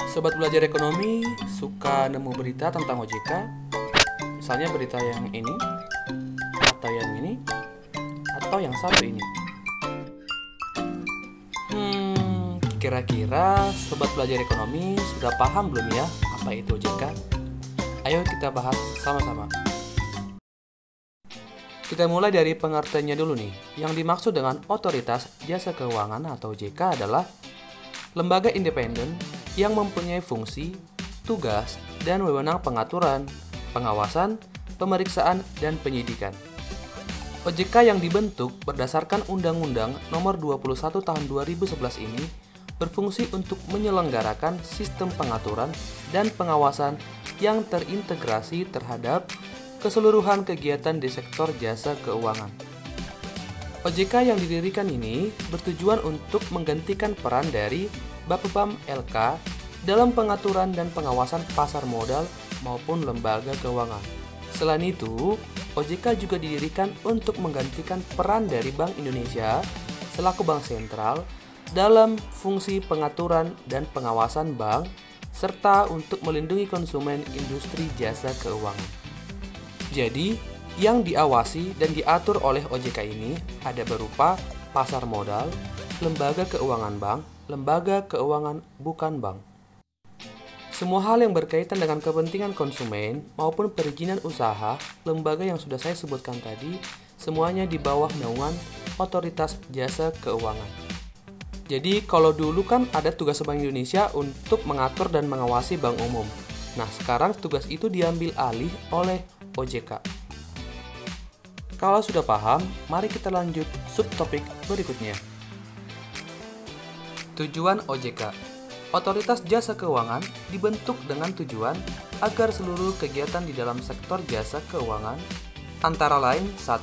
Sobat belajar ekonomi suka nemu berita tentang OJK, misalnya berita yang ini, atau yang ini, atau yang satu ini. Kira-kira sobat belajar ekonomi sudah paham belum ya apa itu OJK? Ayo kita bahas sama-sama. Kita mulai dari pengertiannya dulu nih. Yang dimaksud dengan Otoritas Jasa Keuangan atau OJK adalah lembaga independen yang mempunyai fungsi, tugas, dan wewenang pengaturan, pengawasan, pemeriksaan, dan penyidikan. OJK yang dibentuk berdasarkan Undang-Undang Nomor 21 Tahun 2011 ini berfungsi untuk menyelenggarakan sistem pengaturan dan pengawasan yang terintegrasi terhadap keseluruhan kegiatan di sektor jasa keuangan. OJK yang didirikan ini bertujuan untuk menggantikan peran dari Bapepam LK dalam pengaturan dan pengawasan pasar modal maupun lembaga keuangan. Selain itu, OJK juga didirikan untuk menggantikan peran dari Bank Indonesia selaku bank sentral dalam fungsi pengaturan dan pengawasan bank serta untuk melindungi konsumen industri jasa keuangan. Jadi, yang diawasi dan diatur oleh OJK ini ada berupa pasar modal, lembaga keuangan bank, lembaga keuangan bukan bank. Semua hal yang berkaitan dengan kepentingan konsumen maupun perizinan usaha, lembaga yang sudah saya sebutkan tadi, semuanya di bawah naungan Otoritas Jasa Keuangan. Jadi kalau dulu kan ada tugas Bank Indonesia untuk mengatur dan mengawasi bank umum. Nah sekarang tugas itu diambil alih oleh OJK. Kalau sudah paham, mari kita lanjut subtopik berikutnya. Tujuan OJK. Otoritas Jasa Keuangan dibentuk dengan tujuan agar seluruh kegiatan di dalam sektor jasa keuangan antara lain 1.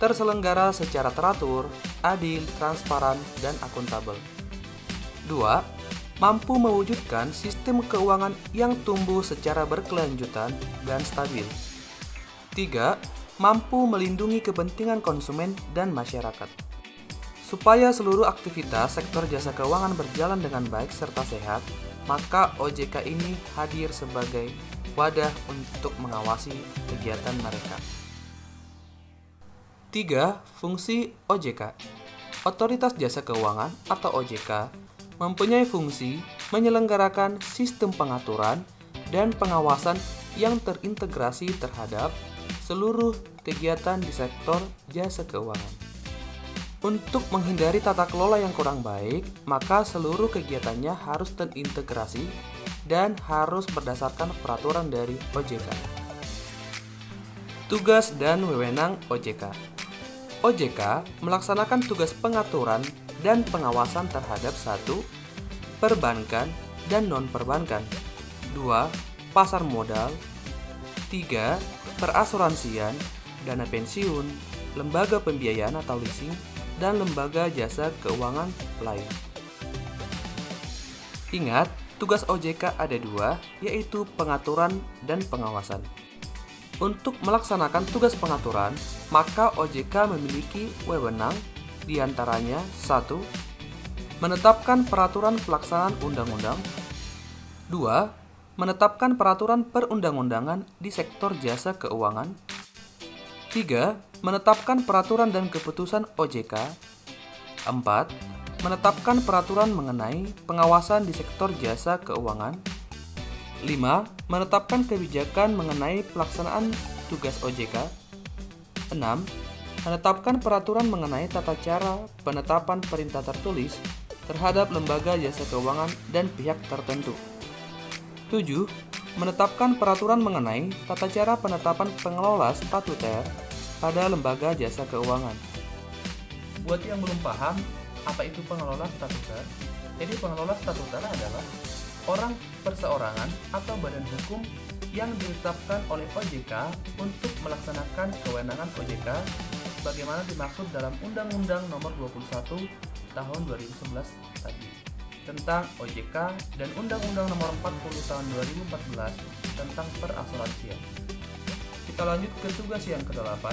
Terselenggara secara teratur, adil, transparan, dan akuntabel. 2. Mampu mewujudkan sistem keuangan yang tumbuh secara berkelanjutan dan stabil. 3. Mampu melindungi kepentingan konsumen dan masyarakat. Supaya seluruh aktivitas sektor jasa keuangan berjalan dengan baik serta sehat, maka OJK ini hadir sebagai wadah untuk mengawasi kegiatan mereka. 3. Fungsi OJK. Otoritas Jasa Keuangan atau OJK mempunyai fungsi menyelenggarakan sistem pengaturan dan pengawasan yang terintegrasi terhadap seluruh kegiatan di sektor jasa keuangan. Untuk menghindari tata kelola yang kurang baik, maka seluruh kegiatannya harus terintegrasi dan harus berdasarkan peraturan dari OJK. Tugas dan wewenang OJK. OJK melaksanakan tugas pengaturan dan pengawasan terhadap 1. Perbankan dan non-perbankan. 2. Pasar modal. 3. Perasuransian, dana pensiun, lembaga pembiayaan atau leasing, dan lembaga jasa keuangan lain. Ingat, tugas OJK ada 2, yaitu pengaturan dan pengawasan. Untuk melaksanakan tugas pengaturan, maka OJK memiliki wewenang diantaranya 1. Menetapkan peraturan pelaksanaan undang-undang. 2. Menetapkan peraturan perundang-undangan di sektor jasa keuangan. 3. Menetapkan peraturan dan keputusan OJK. 4. Menetapkan peraturan mengenai pengawasan di sektor jasa keuangan. 5. Menetapkan kebijakan mengenai pelaksanaan tugas OJK. 6. Menetapkan peraturan mengenai tata cara penetapan perintah tertulis terhadap lembaga jasa keuangan dan pihak tertentu. 7. Menetapkan peraturan mengenai tata cara penetapan pengelola statuter pada lembaga jasa keuangan. Buat yang belum paham, apa itu pengelola statuter? Jadi pengelola statuter adalah orang perseorangan atau badan hukum yang ditetapkan oleh OJK untuk melaksanakan kewenangan OJK sebagaimana dimaksud dalam Undang-Undang Nomor 21 Tahun 2011 tadi tentang OJK dan Undang-Undang Nomor 40 Tahun 2014 tentang perasuransian. Kita lanjut ke tugas yang ke-8,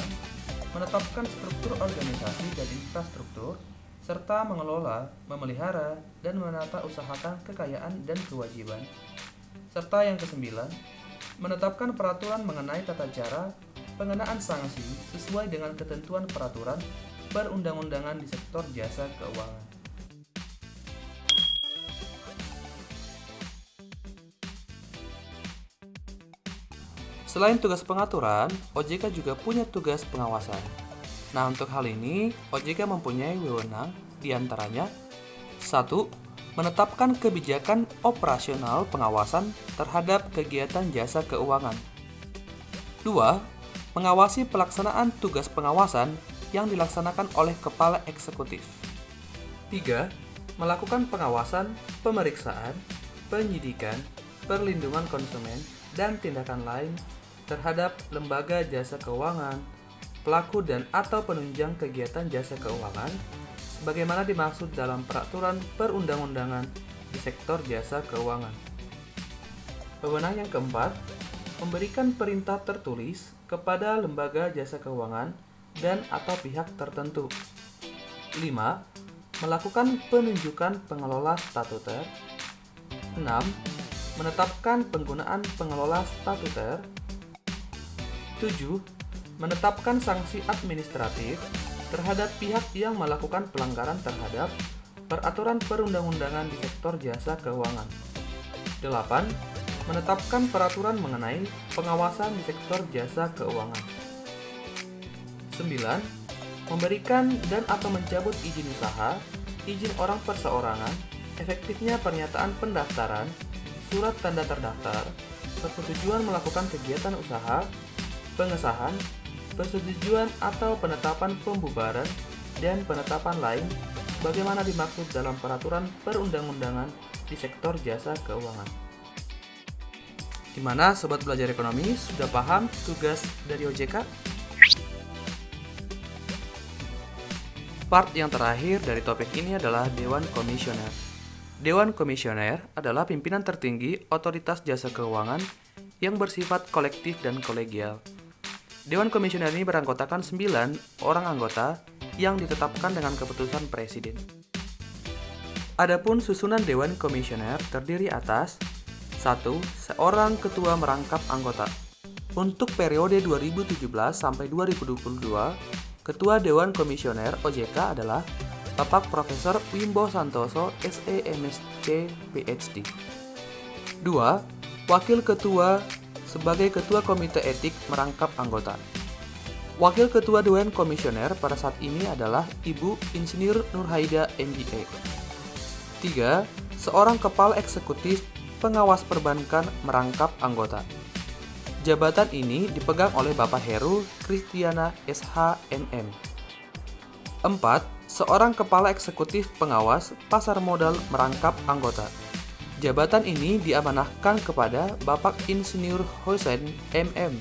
menetapkan struktur organisasi dan infrastruktur serta mengelola, memelihara, dan menata usahakan kekayaan dan kewajiban. Serta yang kesembilan, menetapkan peraturan mengenai tata cara pengenaan sanksi sesuai dengan ketentuan peraturan perundang-undangan di sektor jasa keuangan. Selain tugas pengaturan, OJK juga punya tugas pengawasan. Nah, untuk hal ini, OJK mempunyai wewenang diantaranya 1. Menetapkan kebijakan operasional pengawasan terhadap kegiatan jasa keuangan. 2. Mengawasi pelaksanaan tugas pengawasan yang dilaksanakan oleh Kepala Eksekutif. 3. Melakukan pengawasan, pemeriksaan, penyidikan, perlindungan konsumen, dan tindakan lain terhadap lembaga jasa keuangan, pelaku dan atau penunjang kegiatan jasa keuangan, sebagaimana dimaksud dalam peraturan perundang-undangan di sektor jasa keuangan. Wewenang yang keempat, memberikan perintah tertulis kepada lembaga jasa keuangan dan atau pihak tertentu. 5. Melakukan penunjukan pengelola statuter. 6. Menetapkan penggunaan pengelola statuter. 7. Menetapkan sanksi administratif terhadap pihak yang melakukan pelanggaran terhadap peraturan perundang-undangan di sektor jasa keuangan. 8. Menetapkan peraturan mengenai pengawasan di sektor jasa keuangan. 9. Memberikan dan atau mencabut izin usaha, izin orang perseorangan, efektifnya pernyataan pendaftaran, surat tanda terdaftar, persetujuan melakukan kegiatan usaha, pengesahan, persetujuan atau penetapan pembubaran, dan penetapan lain bagaimana dimaksud dalam peraturan perundang-undangan di sektor jasa keuangan. Gimana Sobat Belajar Ekonomi, sudah paham tugas dari OJK? Part yang terakhir dari topik ini adalah Dewan Komisioner. Dewan Komisioner adalah pimpinan tertinggi otoritas jasa keuangan yang bersifat kolektif dan kolegial. Dewan Komisioner ini beranggotakan 9 orang anggota yang ditetapkan dengan keputusan Presiden. Adapun susunan Dewan Komisioner terdiri atas 1. Seorang ketua merangkap anggota. Untuk periode 2017 sampai 2022, Ketua Dewan Komisioner OJK adalah Bapak Profesor Wimbo Santoso, SE MSc PhD. 2. Wakil Ketua sebagai Ketua Komite Etik merangkap anggota. Wakil Ketua Dewan Komisioner pada saat ini adalah Ibu Insinyur Nurhaida MBA. 3. Seorang Kepala Eksekutif Pengawas Perbankan merangkap anggota. Jabatan ini dipegang oleh Bapak Heru Kristiana SH MM. 4. Seorang Kepala Eksekutif Pengawas Pasar Modal merangkap anggota. Jabatan ini diamanahkan kepada Bapak Insinyur Hosen MM.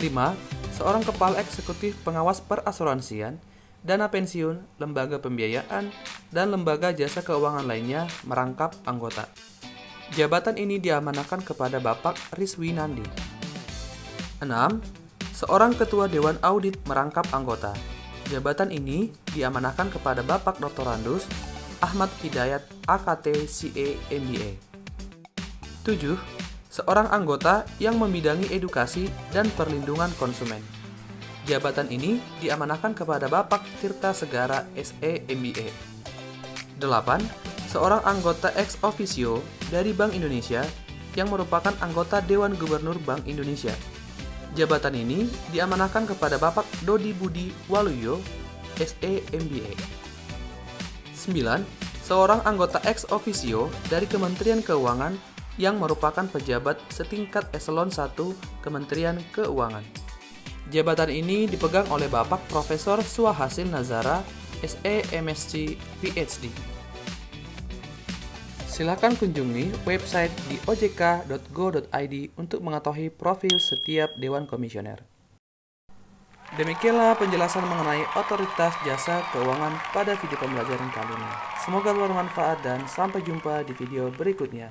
5. Seorang Kepala Eksekutif Pengawas Perasuransian, Dana Pensiun, Lembaga Pembiayaan, dan Lembaga Jasa Keuangan lainnya merangkap anggota. Jabatan ini diamanahkan kepada Bapak Rizwi Nandi. 6. Seorang Ketua Dewan Audit merangkap anggota. Jabatan ini diamanahkan kepada Bapak Dr. Ahmad Hidayat AKT CA MBA. 7. Seorang anggota yang membidangi edukasi dan perlindungan konsumen. Jabatan ini diamanahkan kepada Bapak Tirta Segara SE MBA. 8. Seorang anggota ex officio dari Bank Indonesia yang merupakan anggota Dewan Gubernur Bank Indonesia. Jabatan ini diamanahkan kepada Bapak Dodi Budi Waluyo SE MBA. 9. Seorang anggota ex officio dari Kementerian Keuangan yang merupakan pejabat setingkat eselon 1 Kementerian Keuangan. Jabatan ini dipegang oleh Bapak Profesor Suhasil Nazara, SE MSc PhD. Silakan kunjungi website di ojk.go.id untuk mengetahui profil setiap Dewan Komisioner. Demikianlah penjelasan mengenai otoritas jasa keuangan pada video pembelajaran kali ini. Semoga bermanfaat dan sampai jumpa di video berikutnya.